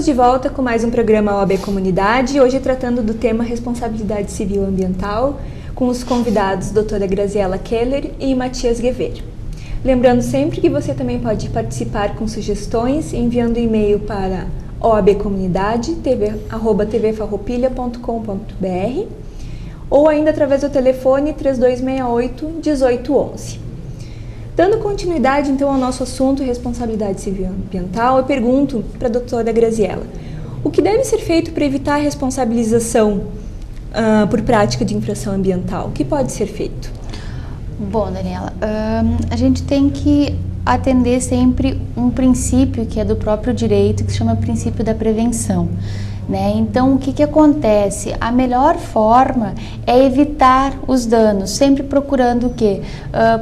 Estamos de volta com mais um programa OAB Comunidade, hoje tratando do tema Responsabilidade Civil Ambiental, com os convidados doutora Graziela Keller e Matias Guevara. Lembrando sempre que você também pode participar com sugestões enviando e-mail para oabcomunidade@tvfarroupilha.com.br ou ainda através do telefone 3268-1811. Dando continuidade, então, ao nosso assunto responsabilidade civil ambiental, eu pergunto para a doutora Graziela, o que deve ser feito para evitar a responsabilização por prática de infração ambiental? O que pode ser feito? Bom, Daniela, a gente tem que atender sempre um princípio que é do próprio direito, que se chama princípio da prevenção. Então, o que acontece? A melhor forma é evitar os danos, sempre procurando o quê?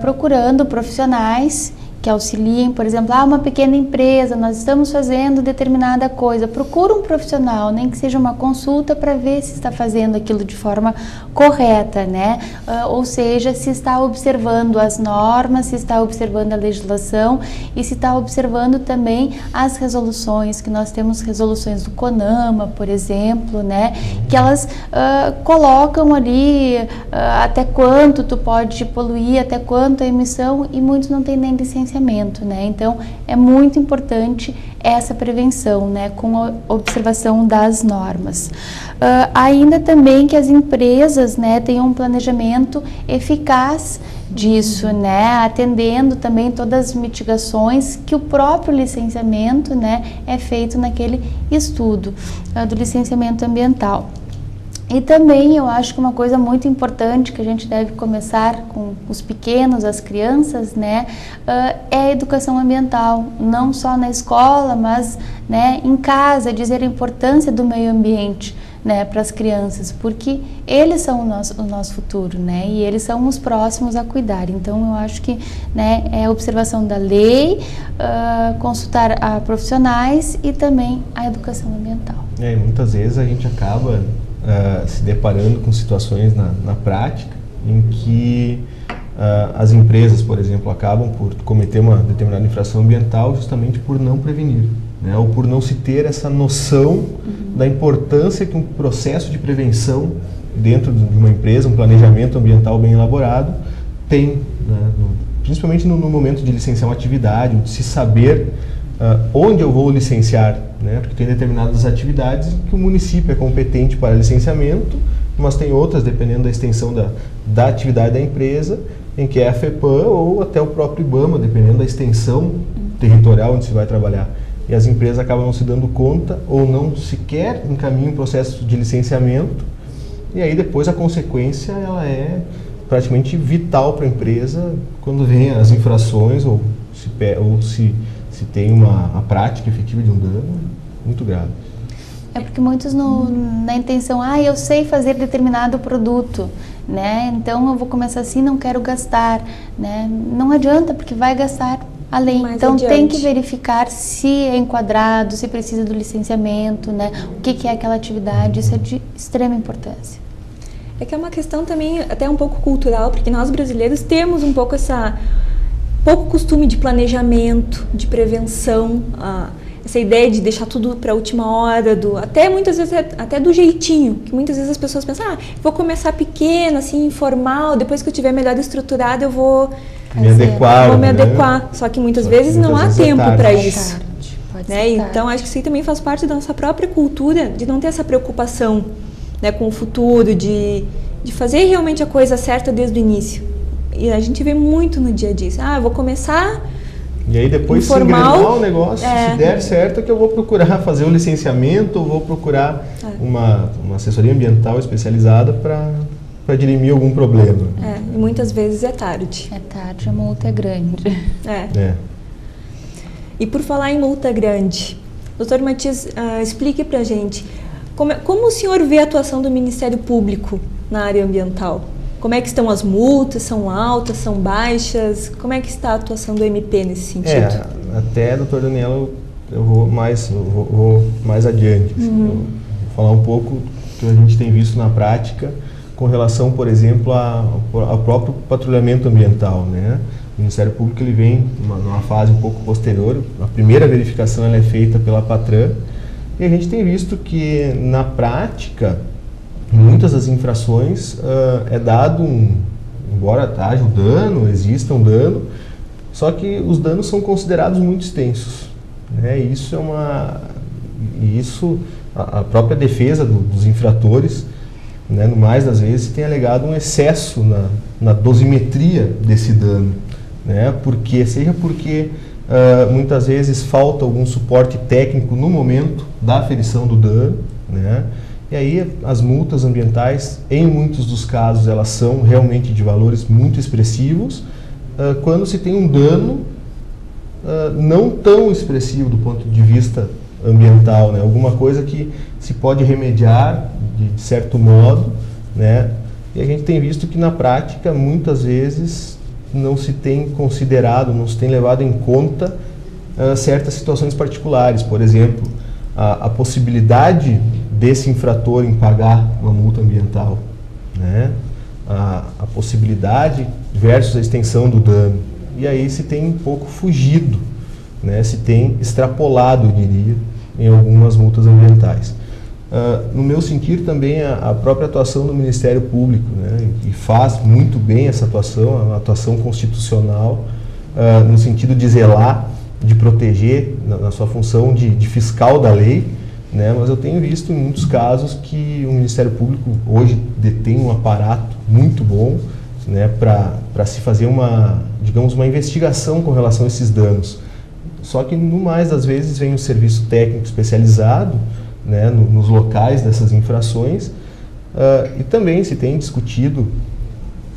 Procurando profissionais que auxiliem, por exemplo, uma pequena empresa, nós estamos fazendo determinada coisa, procura um profissional, nem que seja uma consulta para ver se está fazendo aquilo de forma correta, ou seja, se está observando as normas, se está observando a legislação e se está observando também as resoluções, que nós temos resoluções do CONAMA, por exemplo, que elas colocam ali até quanto tu pode poluir, até quanto a emissão, e muitos não têm nem licenciamento, Então, é muito importante essa prevenção, com a observação das normas. Ainda também que as empresas, tenham um planejamento eficaz disso, atendendo também todas as mitigações que o próprio licenciamento, é feito naquele estudo do licenciamento ambiental. E também eu acho que uma coisa muito importante que a gente deve começar com os pequenos, as crianças, é a educação ambiental, não só na escola, mas em casa, dizer a importância do meio ambiente para as crianças, porque eles são o nosso futuro, e eles são os próximos a cuidar. Então eu acho que é a observação da lei, consultar a profissionais e também a educação ambiental. E muitas vezes a gente acaba se deparando com situações na prática em que as empresas, por exemplo, acabam por cometer uma determinada infração ambiental justamente por não prevenir, ou por não se ter essa noção da importância que um processo de prevenção dentro de uma empresa, um planejamento ambiental bem elaborado, tem, principalmente no momento de licenciar uma atividade, de se saber onde eu vou licenciar, porque tem determinadas atividades que o município é competente para licenciamento, mas tem outras, dependendo da extensão da atividade da empresa, em que é a FEPAM ou até o próprio IBAMA, dependendo da extensão territorial onde se vai trabalhar. E as empresas acabam não se dando conta ou não sequer encaminham um processo de licenciamento, e aí depois a consequência ela é praticamente vital para a empresa quando vem as infrações ou se tem a prática efetiva de um dano muito grave. É porque muitos na intenção, eu sei fazer determinado produto, então eu vou começar assim, não quero gastar, não adianta, porque vai gastar além. Então tem que verificar se é enquadrado, se precisa do licenciamento, o que é aquela atividade, isso é de extrema importância. É que é uma questão também até um pouco cultural, porque nós brasileiros temos um pouco pouco costume de planejamento, de prevenção, essa ideia de deixar tudo para a última hora, até muitas vezes até do jeitinho, que muitas vezes as pessoas pensam, vou começar pequeno, assim, informal, depois que eu tiver melhor estruturado eu vou me adequar, só que muitas vezes não há tempo para isso. Então acho que isso aí também faz parte da nossa própria cultura, de não ter essa preocupação com o futuro, de fazer realmente a coisa certa desde o início. E a gente vê muito no dia a dia. Vou começar e aí depois informal, se engrenar o negócio, se der certo, é que eu vou procurar fazer um licenciamento, ou vou procurar uma assessoria ambiental especializada para dirimir algum problema. E muitas vezes é tarde. É tarde, a multa é grande. E por falar em multa grande, doutor Matias, explique pra gente, como o senhor vê a atuação do Ministério Público na área ambiental? Como é que estão as multas? São altas, são baixas? Como é que está a atuação do MP nesse sentido? Até, doutor Daniela, eu vou mais adiante. Vou falar um pouco do que a gente tem visto na prática com relação, por exemplo, ao próprio patrulhamento ambiental, O Ministério Público ele vem numa fase um pouco posterior. A primeira verificação ela é feita pela Patran, E a gente tem visto que, na prática, muitas das infrações é dado embora haja o dano, exista um dano, só que os danos são considerados muito extensos, né? A própria defesa dos infratores, né, no mais das vezes, tem alegado um excesso na dosimetria desse dano, né? Seja porque muitas vezes falta algum suporte técnico no momento da aferição do dano, né? E aí as multas ambientais, em muitos dos casos, elas são realmente de valores muito expressivos, quando se tem um dano não tão expressivo do ponto de vista ambiental, né? Alguma coisa que se pode remediar de certo modo, né? E a gente tem visto que na prática, muitas vezes, não se tem considerado, não se tem levado em conta certas situações particulares. Por exemplo, a possibilidade desse infrator em pagar uma multa ambiental, né? A possibilidade versus a extensão do dano. E aí se tem um pouco fugido, né? Se tem extrapolado, eu diria, em algumas multas ambientais. No meu sentir também a própria atuação do Ministério Público, né? E faz muito bem essa atuação, uma atuação constitucional, no sentido de zelar, de proteger, na sua função de fiscal da lei, né? Mas eu tenho visto em muitos casos que o Ministério Público hoje detém um aparato muito bom, né, para se fazer uma investigação com relação a esses danos. Só que, no mais das vezes, vem um serviço técnico especializado, né, nos locais dessas infrações, e também se tem discutido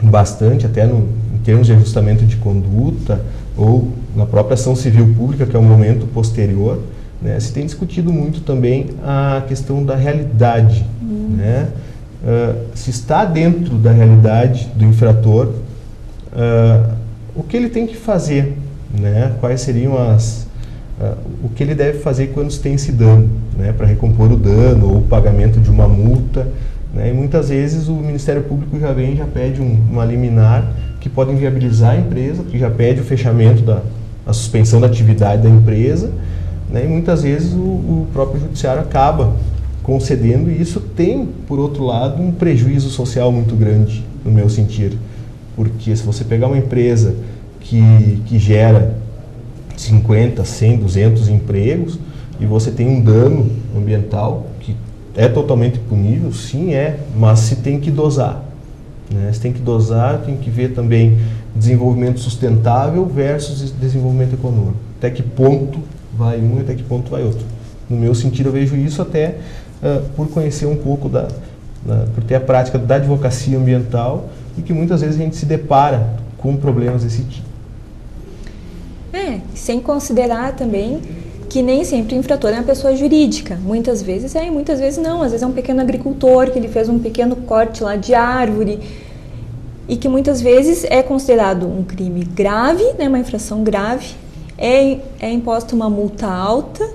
bastante, até em termos de ajustamento de conduta, ou na própria ação civil pública, que é o momento posterior, né, se tem discutido muito também a questão da realidade, né? Se está dentro da realidade do infrator, o que ele tem que fazer, né? Quais seriam o que ele deve fazer quando se tem esse dano, né? Para recompor o dano ou o pagamento de uma multa, né? E muitas vezes o Ministério Público já pede uma liminar que pode inviabilizar a empresa, que já pede o fechamento a suspensão da atividade da empresa, né? E muitas vezes o próprio judiciário acaba concedendo, e isso tem, por outro lado, um prejuízo social muito grande, no meu sentir. Porque se você pegar uma empresa que gera 50, 100, 200 empregos, e você tem um dano ambiental que é totalmente punível, sim, mas se tem que dosar, né? Se tem que dosar, tem que ver também desenvolvimento sustentável versus desenvolvimento econômico. Até que ponto vai um e até que ponto vai outro. No meu sentido, eu vejo isso até por conhecer um pouco por ter a prática da advocacia ambiental, e que muitas vezes a gente se depara com problemas desse tipo. Sem considerar também que nem sempre o infrator é uma pessoa jurídica. Muitas vezes e muitas vezes não. Às vezes é um pequeno agricultor que ele fez um pequeno corte lá de árvore, e que muitas vezes é considerado um crime grave, né, uma infração grave, é imposta uma multa alta,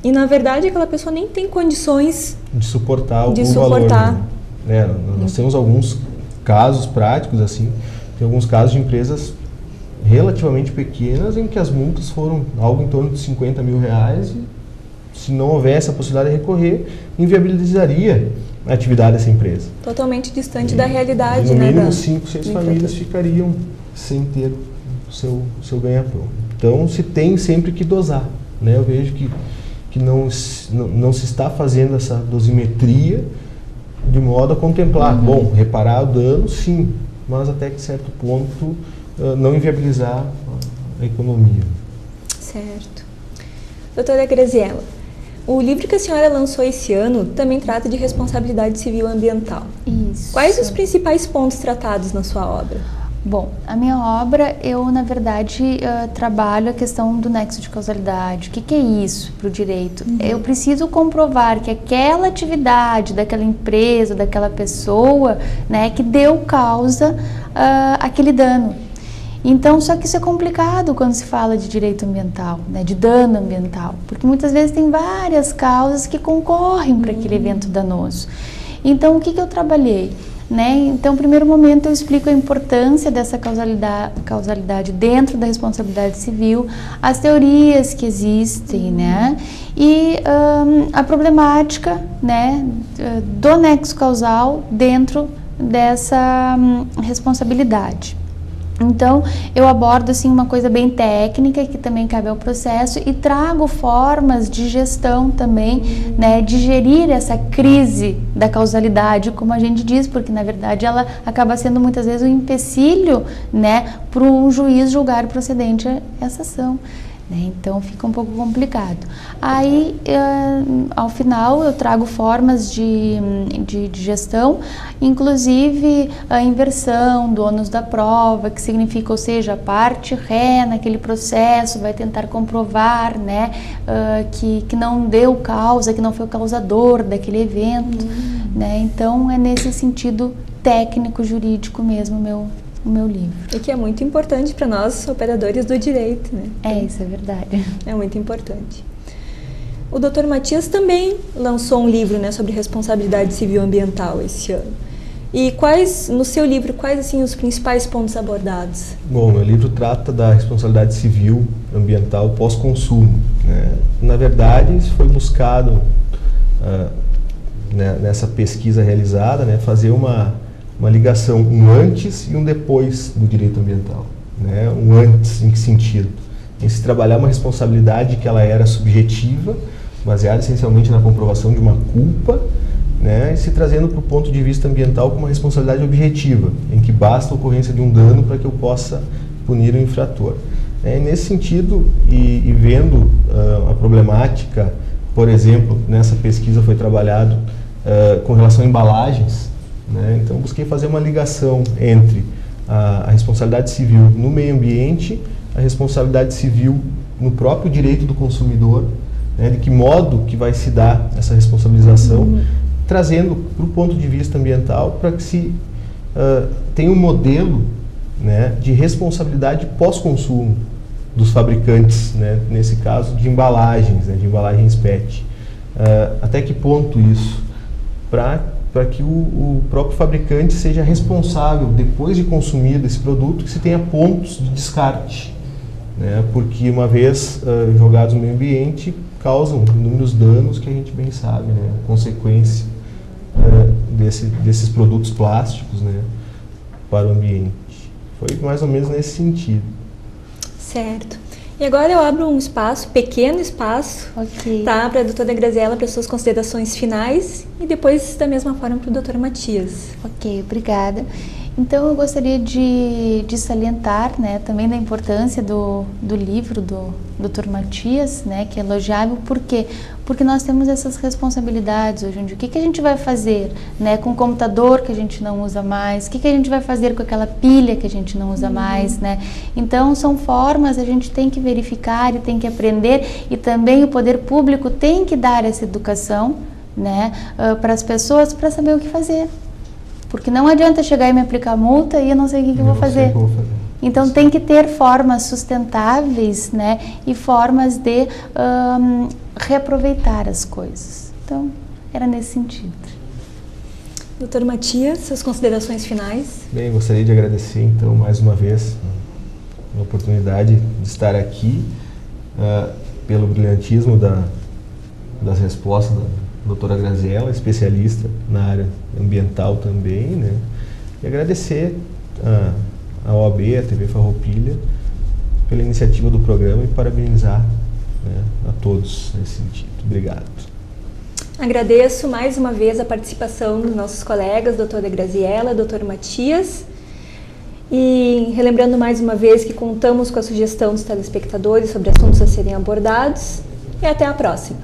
e na verdade aquela pessoa nem tem condições de suportar o valor. Né? Nós temos alguns casos práticos, assim, tem alguns casos de empresas relativamente pequenas em que as multas foram algo em torno de 50 mil reais, e se não houvesse a possibilidade de recorrer, inviabilizaria a atividade dessa empresa. Totalmente distante da realidade, no né? mínimo 5, 6 famílias ficariam sem ter o seu ganha-pão. Então se tem sempre que dosar, né? Eu vejo que não se está fazendo essa dosimetria de modo a contemplar, bom, reparar o dano, sim, mas até que certo ponto não inviabilizar a economia. Certo. Doutora Graziela, o livro que a senhora lançou esse ano também trata de responsabilidade civil ambiental. Isso. Quais os principais pontos tratados na sua obra? Bom, a minha obra, eu na verdade trabalho a questão do nexo de causalidade. O que é isso para o direito? Eu preciso comprovar que aquela atividade daquela empresa, daquela pessoa, né, que deu causa àquele dano. Então, só que isso é complicado quando se fala de direito ambiental, né, de dano ambiental, porque muitas vezes tem várias causas que concorrem para aquele evento danoso. Então, o que eu trabalhei? né? Então, no primeiro momento eu explico a importância dessa causalidade dentro da responsabilidade civil, as teorias que existem, né? E a problemática, né, do nexo causal dentro dessa responsabilidade. Então, eu abordo assim uma coisa bem técnica que também cabe ao processo e trago formas de gestão também, né, de gerir essa crise da causalidade, como a gente diz, porque na verdade ela acaba sendo muitas vezes um empecilho, né, para um juiz julgar procedente essa ação. Então fica um pouco complicado. Aí, ao final, eu trago formas de gestão, inclusive a inversão do ônus da prova, que significa, ou seja, a parte ré naquele processo vai tentar comprovar, né, que não deu causa, que não foi o causador daquele evento. Né? Então é nesse sentido técnico, jurídico mesmo o meu livro. E que é muito importante para nós, operadores do direito, né? Isso é verdade. É muito importante. O Dr. Matias também lançou um livro, né, sobre responsabilidade civil ambiental esse ano. E no seu livro, quais assim os principais pontos abordados? Bom, meu livro trata da responsabilidade civil ambiental pós-consumo, né? Na verdade, isso foi buscado nessa pesquisa realizada, né, fazer uma ligação, um antes e um depois do direito ambiental. Né? Um antes, em que sentido? Em se trabalhar uma responsabilidade que ela era subjetiva, baseada essencialmente na comprovação de uma culpa, né? E se trazendo para o ponto de vista ambiental como uma responsabilidade objetiva, em que basta a ocorrência de um dano para que eu possa punir o infrator. Nesse sentido, e vendo a problemática, por exemplo, nessa pesquisa foi trabalhado com relação a embalagens, né? Então busquei fazer uma ligação entre a responsabilidade civil no meio ambiente, a responsabilidade civil no próprio direito do consumidor, né? De que modo que vai se dar essa responsabilização, trazendo para o ponto de vista ambiental para que se tenha um modelo, né, de responsabilidade pós-consumo dos fabricantes, né? Nesse caso de embalagens, né, de embalagens PET. Até que ponto isso? Para que o próprio fabricante seja responsável, depois de consumido esse produto, que se tenha pontos de descarte, né? Porque uma vez jogados no meio ambiente, causam inúmeros danos que a gente bem sabe, né? Consequência desses produtos plásticos, né, para o ambiente. Foi mais ou menos nesse sentido. Certo. E agora eu abro um espaço, pequeno espaço, tá, para a doutora Graziela, para suas considerações finais, e depois da mesma forma para o doutor Matias. Ok, obrigada. Então eu gostaria de salientar, né, também da importância do livro do Dr. Matias, né, que é elogiável. Por quê? Porque nós temos essas responsabilidades hoje em dia. O que a gente vai fazer, né, com o computador que a gente não usa mais? O que a gente vai fazer com aquela pilha que a gente não usa mais, né? Então são formas, a gente tem que verificar e tem que aprender, e também o poder público tem que dar essa educação, né, para as pessoas, para saber o que fazer. Porque não adianta chegar e me aplicar multa e eu não sei o que eu vou fazer. Então tem que ter formas sustentáveis, né, e formas de reaproveitar as coisas. Então era nesse sentido. Doutor Matias, suas considerações finais? Bem, gostaria de agradecer então mais uma vez a oportunidade de estar aqui, pelo brilhantismo das respostas da doutora Graziela, especialista na área ambiental também, né? E agradecer a OAB, a TV Farroupilha, pela iniciativa do programa e parabenizar, né, a todos nesse sentido. Obrigado. Agradeço mais uma vez a participação dos nossos colegas, doutora Graziela, doutor Matias, e relembrando mais uma vez que contamos com a sugestão dos telespectadores sobre assuntos a serem abordados, e até a próxima.